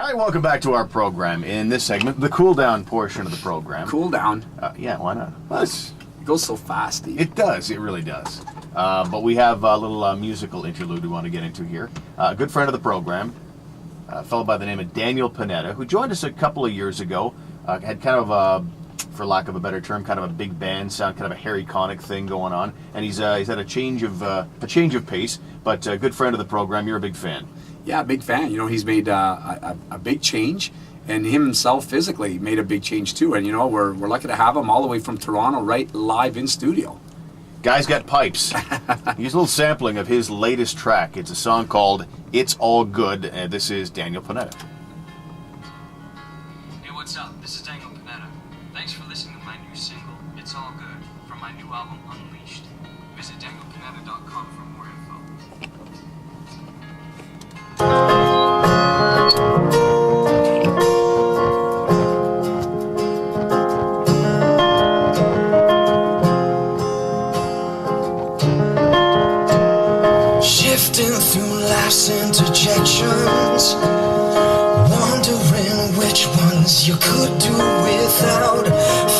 Hi, welcome back to our program. In this segment, the cool down portion of the program. Cool down? Yeah, why not? Well, it goes so fast, Steve. It does, it really does. But we have a little musical interlude we want to get into here. A good friend of the program, a fellow by the name of Daniel Panetta, who joined us a couple of years ago, had kind of a, for lack of a better term, kind of a big band sound, kind of a Harry Connick thing going on, and he's had a change of pace. But a good friend of the program, you're a big fan. Yeah, big fan. You know, he's made a big change, and him himself physically made a big change too. And you know, we're lucky to have him all the way from Toronto, right live in studio. Guy's got pipes. Here's a little sampling of his latest track. It's a song called "It's All Good," and this is Daniel Panetta. Hey, what's up? This is Daniel Panetta. Thanks for listening to my new single, "It's All Good," from my new album, Unleashed. Visit danielpanetta.com for more info. Shifting through life's interjections, wondering which ones you could do without,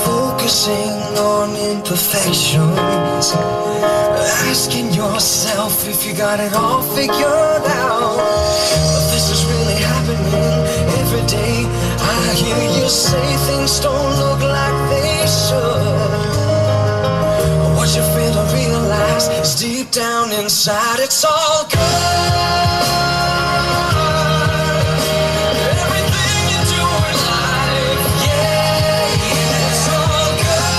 focusing on imperfections, asking yourself if you got it all figured out. But this is really happening every day. I hear you say things don't look like they should. What you fail to realize is deep down inside it's all good. Everything you do in life, yeah, it's all good.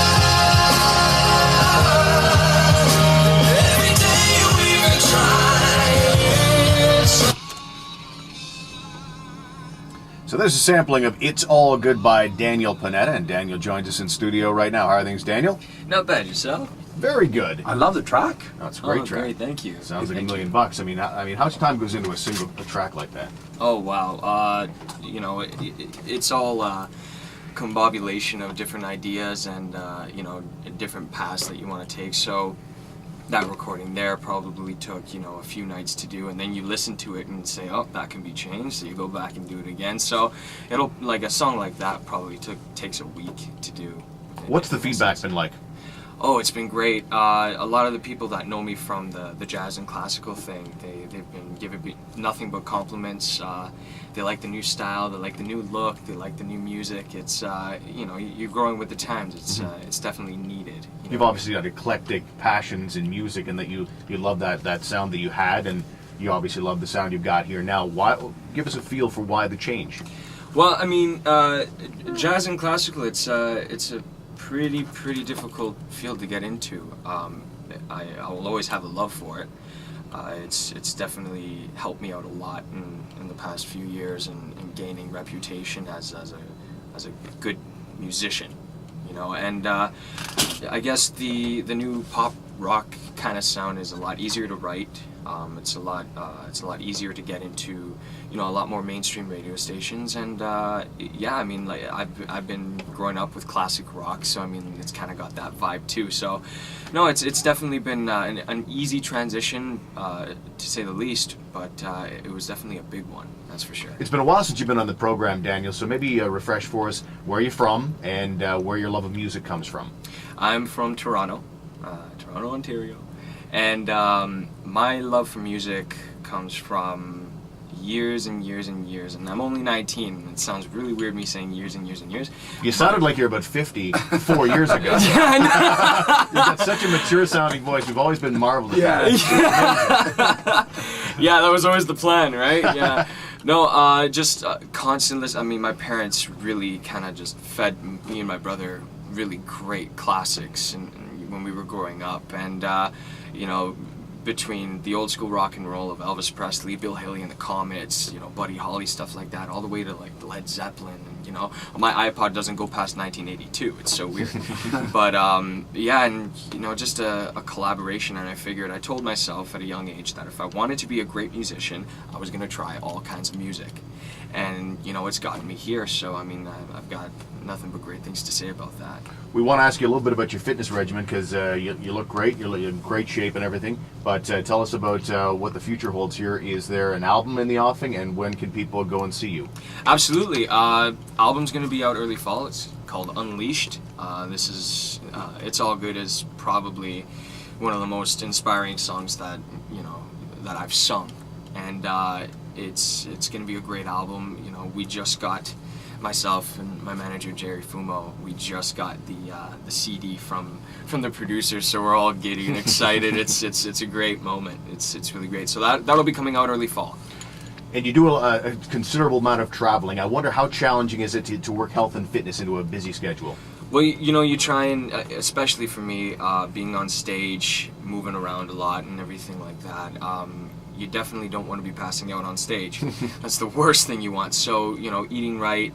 Every day you even try, it's So there's a sampling of "It's All Good" by Daniel Panetta, and Daniel joins us in studio right now. How are things, Daniel? Not bad, yourself? Very good. I love the track. Oh, it's a great track. Great, thank you. Sounds like Thank $1 million you. bucks. I mean, how much time goes into a track like that? Oh, wow. You know, it's all combobulation of different ideas and, you know, different paths that you want to take. So that recording there probably took, you know, a few nights to do, and then you listen to it and say, oh, that can be changed, so you go back and do it again. So it'll, like a song like that probably takes a week to do. What's the feedback been like? Oh, it's been great. A lot of the people that know me from the jazz and classical thing, they've been giving me nothing but compliments. They like the new style, they like the new look, they like the new music. It's you know, you're growing with the times. It's definitely needed. You've obviously got eclectic passions in music, and that you love that sound that you had, and you obviously love the sound you've got here now. Why? Give us a feel for why the change. Well, I mean, jazz and classical, it's a pretty difficult field to get into. I will always have a love for it. It's definitely helped me out a lot in the past few years in gaining reputation as a good musician, you know. And I guess the new pop rock kind of sound is a lot easier to write. It's a lot easier to get into, you know, a lot more mainstream radio stations. And yeah, I mean, like I've been growing up with classic rock, so I mean, it's kind of got that vibe too. So no, it's definitely been an easy transition, to say the least. But it was definitely a big one, that's for sure. It's been a while since you've been on the program, Daniel. So maybe refresh for us where you're from and where your love of music comes from. I'm from Toronto, Ontario. And my love for music comes from years and years and years, and I'm only 19. It sounds really weird me saying years and years and years. You sounded like you're about 50 4 years ago. Yeah, I know. You've got such a mature sounding voice. We've always been marveled at that. Yeah, that was always the plan, right? Yeah. No, just constant listen. I mean, my parents really kind of just fed me and my brother really great classics and when we were growing up, and you know, between the old school rock and roll of Elvis Presley, Bill Haley and the Comets, you know, Buddy Holly, stuff like that, all the way to like Led Zeppelin and you know. My iPod doesn't go past 1982. It's so weird. But yeah, and you know, just a collaboration. And I told myself at a young age that if I wanted to be a great musician, I was going to try all kinds of music. And you know, it's gotten me here. So I mean, I've got nothing but great things to say about that. We want to ask you a little bit about your fitness regimen, because you look great. You're in great shape and everything. But tell us about what the future holds here. Is there an album in the offing, and when can people go and see you? Absolutely. Album's going to be out early fall. It's called Unleashed. This is It's All Good is probably one of the most inspiring songs that I've sung, and it's going to be a great album. You know, we just got, myself and my manager Jerry Fumo, we just got the CD from the producers, so we're all giddy and excited. It's a great moment. It's really great. So that'll be coming out early fall. And you do a considerable amount of traveling. I wonder how challenging is it to work health and fitness into a busy schedule? Well, you know, you try and, especially for me, being on stage, moving around a lot and everything like that, you definitely don't want to be passing out on stage. That's the worst thing you want. So, you know, eating right,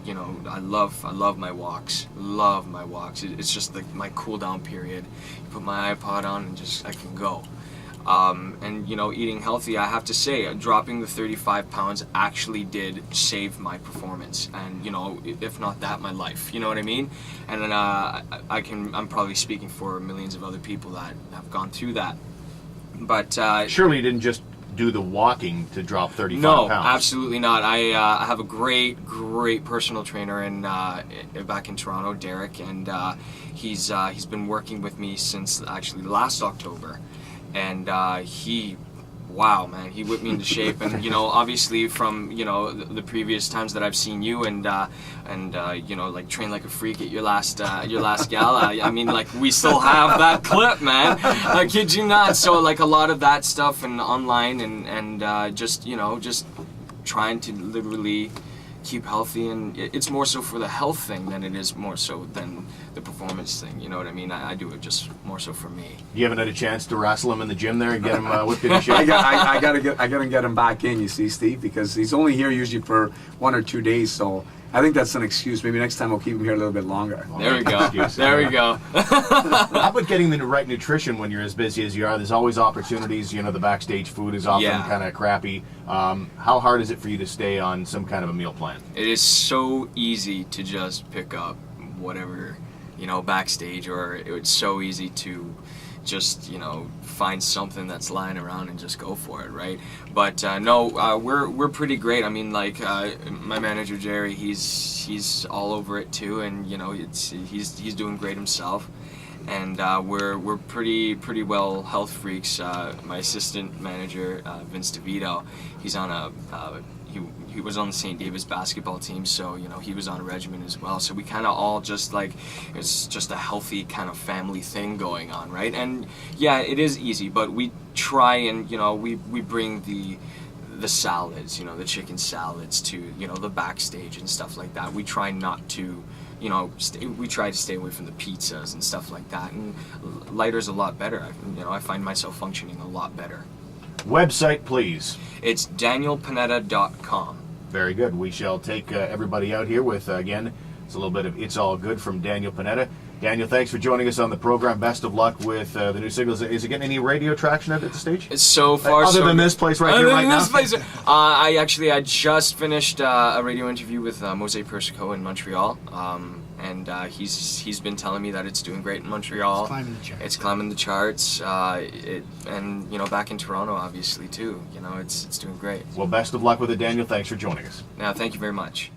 you know, I love my walks. Love my walks. It's just like my cool down period. You put my iPod on and I can go. And you know, eating healthy, I have to say, dropping the 35 pounds actually did save my performance, and you know, if not that, my life. You know what I mean? And then I'm probably speaking for millions of other people that have gone through that. But surely you didn't just do the walking to drop 35 no, pounds. absolutely not. I have a great personal trainer back in Toronto, Derek, and he's been working with me since actually last October. And wow, man, he whipped me into shape. And you know, obviously from the previous times that I've seen you and you know, like train like a freak at your last gala. I mean, like, we still have that clip, man. I kid you not. So like a lot of that stuff and online and just trying to literally keep healthy, and it's more so for the health thing than it is more so than the performance thing. You know what I mean? I do it just more so for me. You haven't had a chance to wrestle him in the gym there and get him whipped into shape? I gotta get him back in. You see, Steve, because he's only here usually for 1 or 2 days. So I think that's an excuse. Maybe next time we'll keep him here a little bit longer. There we go. There we go. How about getting the right nutrition when you're as busy as you are? There's always opportunities. You know, the backstage food is often kind of crappy. How hard is it for you to stay on some kind of a meal plan? It is so easy to just pick up whatever, you know, backstage, or it's so easy to just, you know, find something that's lying around and just go for it, right? But no, we're pretty great. I mean, like, my manager Jerry, he's all over it too, and you know, he's doing great himself, and we're pretty well health freaks. My assistant manager Vince DeVito, he's on he was on the St. David's basketball team, so you know, he was on a regimen as well. So we kind of all just like, it's just a healthy kind of family thing going on, right? And yeah, it is easy, but we try and, you know, we bring the salads, you know, the chicken salads to, you know, the backstage and stuff like that. We try not to, you know, we try to stay away from the pizzas and stuff like that. And lighter's a lot better. You know, I find myself functioning a lot better. Website, please. It's danielpanetta.com. Very good. We shall take everybody out here with, again, it's a little bit of It's All Good from Daniel Panetta. Daniel, thanks for joining us on the program. Best of luck with the new singles. Is it getting any radio traction at the stage? So far, other than this place right here right now? I just finished a radio interview with Mose Persico in Montreal. And he's been telling me that it's doing great in Montreal. It's climbing the charts. And you know, back in Toronto, obviously too. You know, it's doing great. Well, best of luck with it, Daniel. Thanks for joining us. Now, thank you very much.